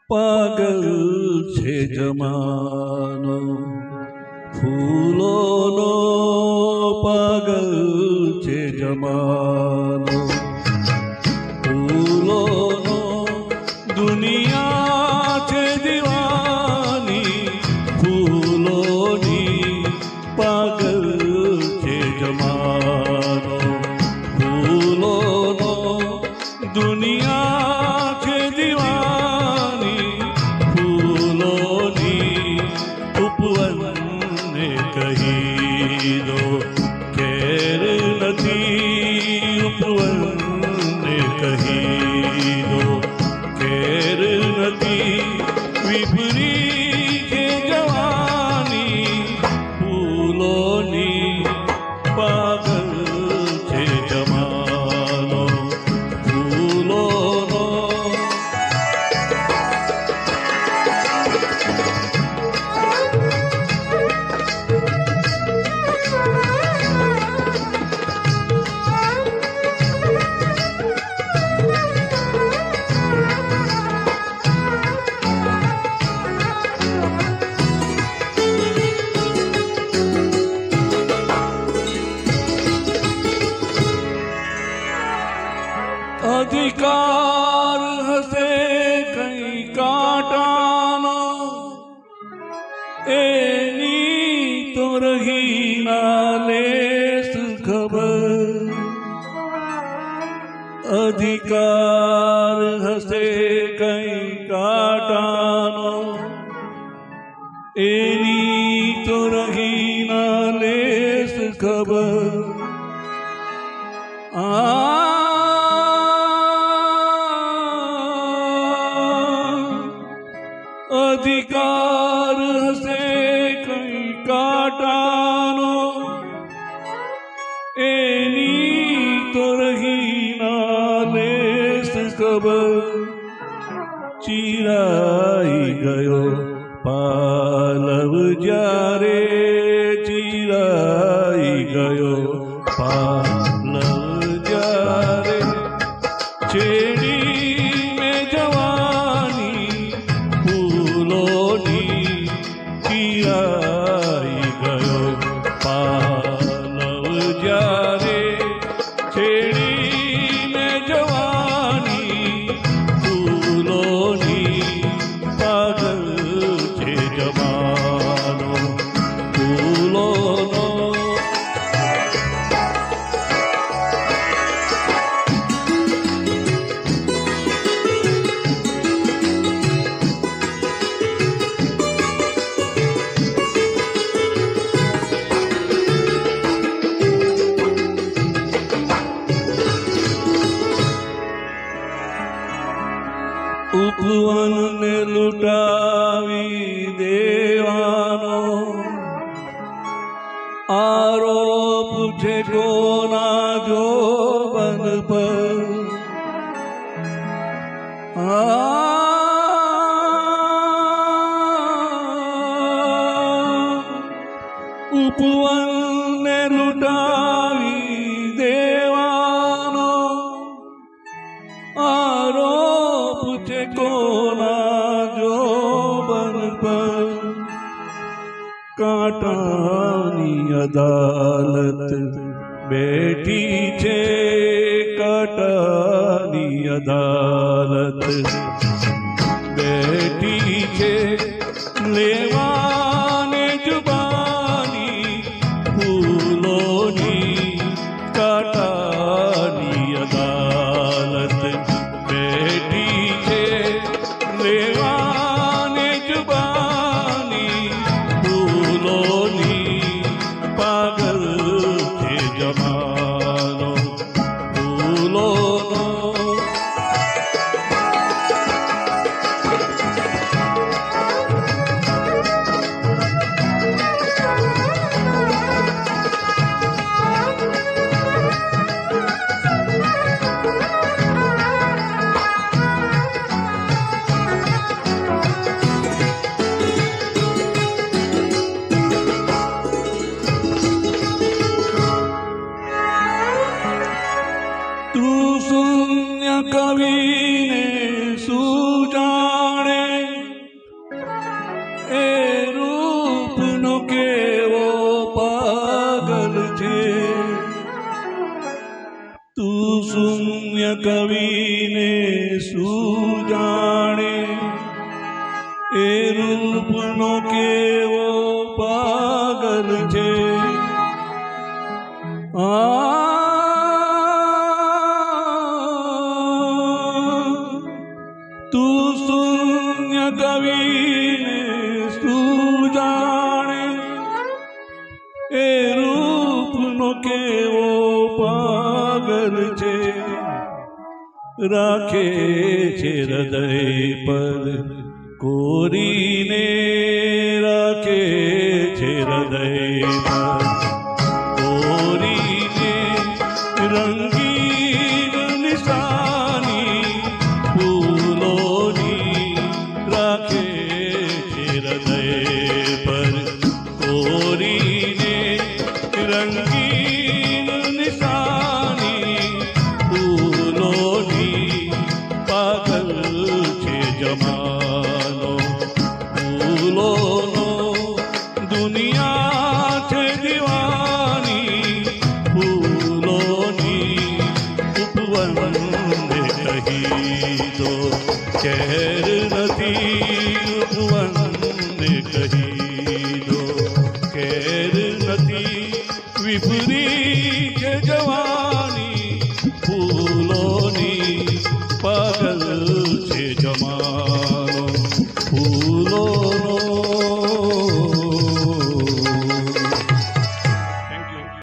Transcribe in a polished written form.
પાગલ છે જમાનો ફૂલોનો, પાગલ છે જમાનો ફૂલોનો, દુનિયા છે દીવાની ફૂલોની, પાગલ છે જમાનો ફૂલોનો, દુનિયા છે દીવાની ફૂલોની, ઉપવનને કહી દો ખેર નથી, ઉપવનને કહી દો ખેર નથી, વિપરી છે જવાની ફૂલોની, પાગલ છે જમાનો ફૂલોનો. અધિકાર હશે કઈ કાંટાનો, એની તો રહી ના લેસ ખબર. અધિકાર હશે કઈ કાંટાનો, એની તો રહી ના લેસ ખબર. અધિકાર હશે કઈ કાંટાનો, એની તો રહી ના લેસ ખબર. ચિરાઈ ગયો પાલવ જ્યારે, ચિરાઈ ગયો પાલવ જ્યારે, છેડી મેં જવાની ફૂલોની, ચિરાઈ ગયો પાલવ જ્યારે, છેડી મેં જવાની ફૂલોની, પાગલ છે જમાનો ફૂલોનો. ઉપવનને લૂંટાવી દેવાનો, આરોપ છે કોના જોબન પર. ઉપવનને લૂંટાવી દેવાનો, આરોપ છે કોના જોબન પર. કાંટાની અદાલત બેઠી છે, કાંટાની અદાલત બેઠી છે, લેવાને જુબાની ફૂલોની, કાંટાની અદાલત બેઠી છે, લેવાને જુબાની ફૂલોની, પાગલ છે જમાનો ફૂલોનો. શૂન્ય કવિને સુજાણે એ રૂપનો કેવો પાગલ છે તું શૂન્ય કવિને સુજાણે એ રૂપનો કેવો પાગલ છે તું શૂન્ય કવિને સુજાણે એ રૂપનો કેવો પાગલ છે રાખે છે હૃદય પર કોરીને રાખે છે હૃદય પર કોરીને રંગીન નિશાની ફૂલોની રાખે છે હૃદય પર કોરીને રંગીન નિશાની ફૂલોની પાગલ છે જમાનો ફૂલોનો દુનિયા છે દીવાની ફૂલોની ઉપવન કહી દો કે